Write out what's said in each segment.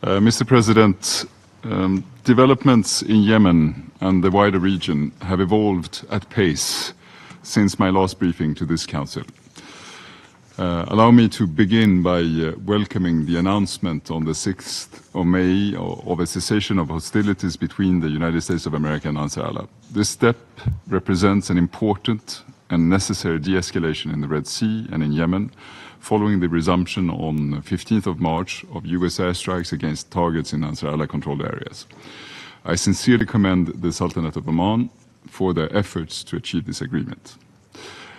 Mr. President, developments in Yemen and the wider region have evolved at pace since my last briefing to this Council. Allow me to begin by welcoming the announcement on the 6th of May of a cessation of hostilities between the United States of America and Ansar Allah. This step represents an important and necessary de-escalation in the Red Sea and in Yemen, following the resumption on 15th of March of US airstrikes against targets in Ansar Allah-controlled areas. I sincerely commend the Sultanate of Oman for their efforts to achieve this agreement.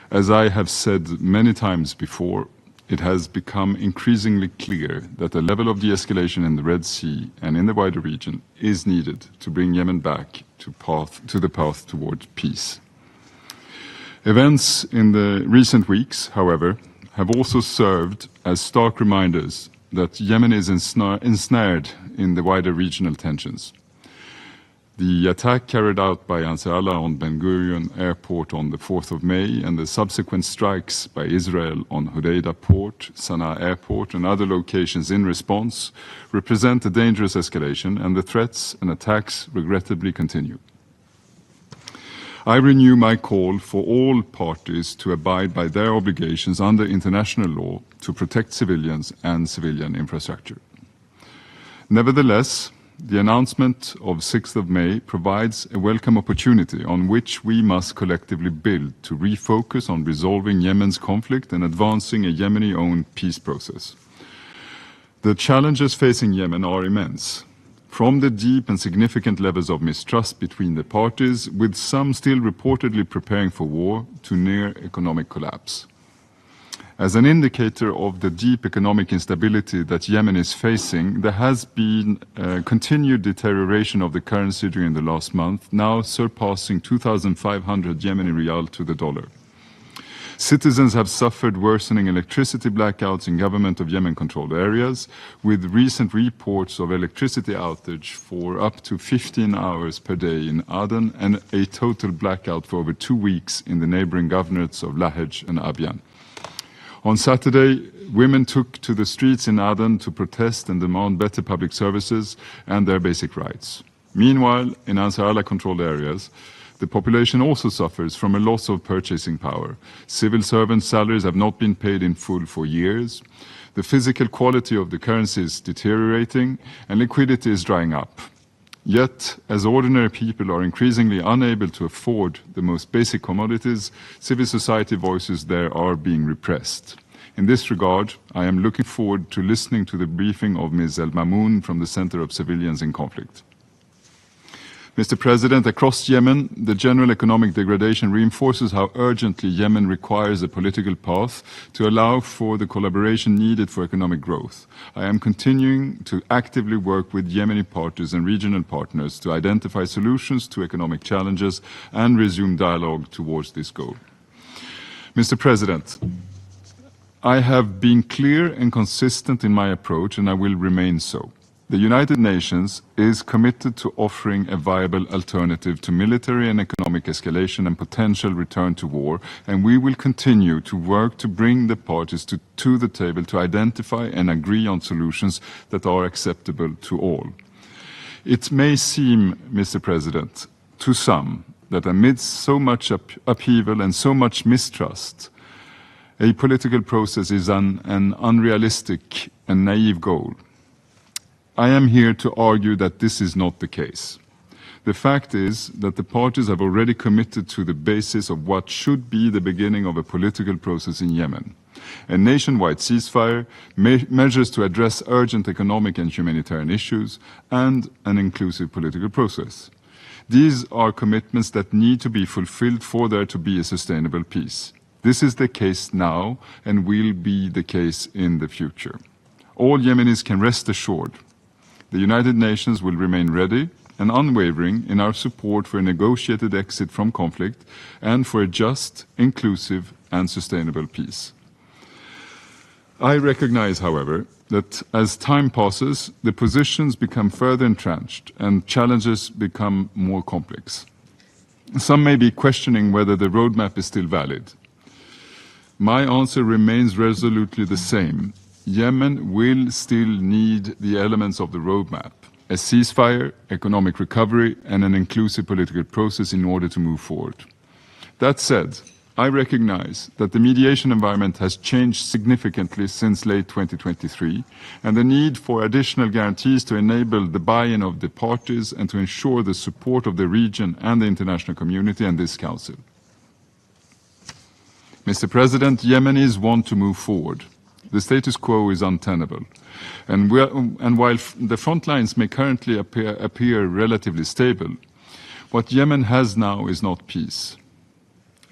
As I have said many times before, it has become increasingly clear that a level of de-escalation in the Red Sea and in the wider region is needed to bring Yemen back to the path toward peace. Events in the recent weeks, however, have also served as stark reminders that Yemen is ensnared in the wider regional tensions. The attack carried out by Ansar Allah on Ben Gurion Airport on the 4th of May and the subsequent strikes by Israel on Hodeidah port, Sana'a Airport and other locations in response represent a dangerous escalation, and the threats and attacks regrettably continue. I renew my call for all parties to abide by their obligations under international law to protect civilians and civilian infrastructure. Nevertheless, the announcement of 6th of May provides a welcome opportunity on which we must collectively build to refocus on resolving Yemen's conflict and advancing a Yemeni-owned peace process. The challenges facing Yemen are immense, from the deep and significant levels of mistrust between the parties, with some still reportedly preparing for war, to near economic collapse. As an indicator of the deep economic instability that Yemen is facing, there has been continued deterioration of the currency during the last month, now surpassing 2,500 Yemeni riyal to the dollar. Citizens have suffered worsening electricity blackouts in government of Yemen-controlled areas, with recent reports of electricity outage for up to 15 hours per day in Aden and a total blackout for over 2 weeks in the neighboring governorates of Lahej and Abyan. On Saturday, women took to the streets in Aden to protest and demand better public services and their basic rights. Meanwhile, in Ansar Allah-controlled areas, the population also suffers from a loss of purchasing power. Civil servants' salaries have not been paid in full for years. The physical quality of the currency is deteriorating and liquidity is drying up. Yet, as ordinary people are increasingly unable to afford the most basic commodities, civil society voices there are being repressed. In this regard, I am looking forward to listening to the briefing of Ms. El Mamoun from the Center of Civilians in Conflict. Mr. President, across Yemen, the general economic degradation reinforces how urgently Yemen requires a political path to allow for the collaboration needed for economic growth. I am continuing to actively work with Yemeni parties and regional partners to identify solutions to economic challenges and resume dialogue towards this goal. Mr. President, I have been clear and consistent in my approach, and I will remain so. The United Nations is committed to offering a viable alternative to military and economic escalation and potential return to war, and we will continue to work to bring the parties to the table to identify and agree on solutions that are acceptable to all. It may seem, Mr. President, to some that amidst so much upheaval and so much mistrust, a political process is an unrealistic and naive goal. I am here to argue that this is not the case. The fact is that the parties have already committed to the basis of what should be the beginning of a political process in Yemen: a nationwide ceasefire, measures to address urgent economic and humanitarian issues, and an inclusive political process. These are commitments that need to be fulfilled for there to be a sustainable peace. This is the case now and will be the case in the future. All Yemenis can rest assured the United Nations will remain ready and unwavering in our support for a negotiated exit from conflict and for a just, inclusive and sustainable peace. I recognize, however, that as time passes, the positions become further entrenched and challenges become more complex. Some may be questioning whether the roadmap is still valid. My answer remains resolutely the same. Yemen will still need the elements of the roadmap: a ceasefire, economic recovery, and an inclusive political process in order to move forward. That said, I recognize that the mediation environment has changed significantly since late 2023, and the need for additional guarantees to enable the buy-in of the parties and to ensure the support of the region and the international community and this Council. Mr. President, Yemenis want to move forward. The status quo is untenable. And while the front lines may currently appear relatively stable, what Yemen has now is not peace.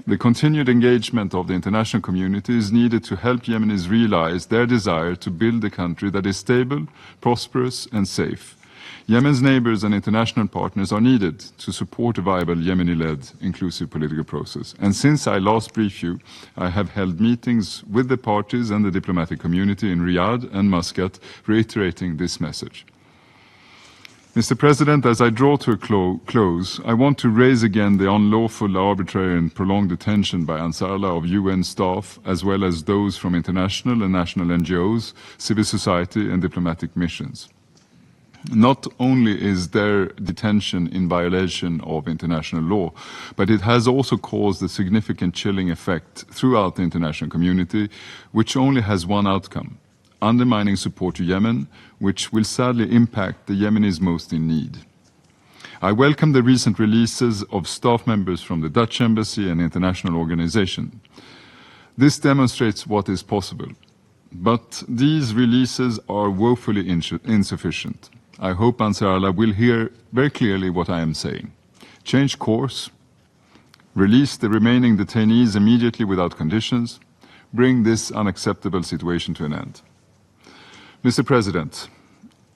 The continued engagement of the international community is needed to help Yemenis realize their desire to build a country that is stable, prosperous, and safe. Yemen's neighbors and international partners are needed to support a viable Yemeni-led inclusive political process. And since I last briefed you, I have held meetings with the parties and the diplomatic community in Riyadh and Muscat, reiterating this message. Mr. President, as I draw to a close, I want to raise again the unlawful, arbitrary and prolonged detention by Ansar Allah of UN staff, as well as those from international and national NGOs, civil society and diplomatic missions. Not only is their detention in violation of international law, but it has also caused a significant chilling effect throughout the international community, which only has one outcome: undermining support to Yemen, which will sadly impact the Yemenis most in need. I welcome the recent releases of staff members from the Dutch Embassy and international organization. This demonstrates what is possible, but these releases are woefully insufficient. I hope Ansar Allah will hear very clearly what I am saying. Change course, release the remaining detainees immediately without conditions, bring this unacceptable situation to an end. Mr. President,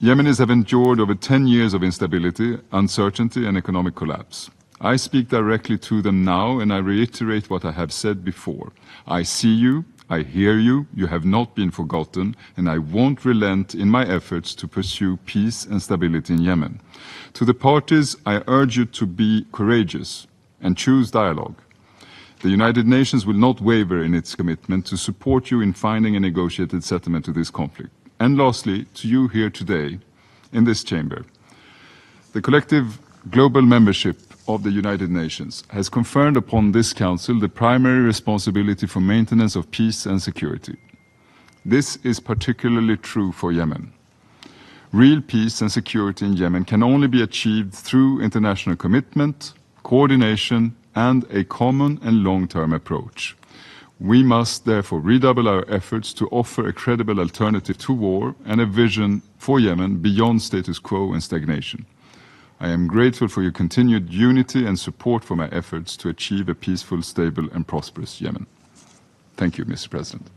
Yemenis have endured over 10 years of instability, uncertainty and economic collapse. I speak directly to them now and I reiterate what I have said before. I see you, I hear you, you have not been forgotten, and I won't relent in my efforts to pursue peace and stability in Yemen. To the parties, I urge you to be courageous and choose dialogue. The United Nations will not waver in its commitment to support you in finding a negotiated settlement to this conflict. And lastly, to you here today, in this chamber, the collective global membership of the United Nations has conferred upon this Council the primary responsibility for maintenance of peace and security. This is particularly true for Yemen. Real peace and security in Yemen can only be achieved through international commitment, coordination, and a common and long-term approach. We must therefore redouble our efforts to offer a credible alternative to war and a vision for Yemen beyond status quo and stagnation. I am grateful for your continued unity and support for my efforts to achieve a peaceful, stable and prosperous Yemen. Thank you, Mr. President.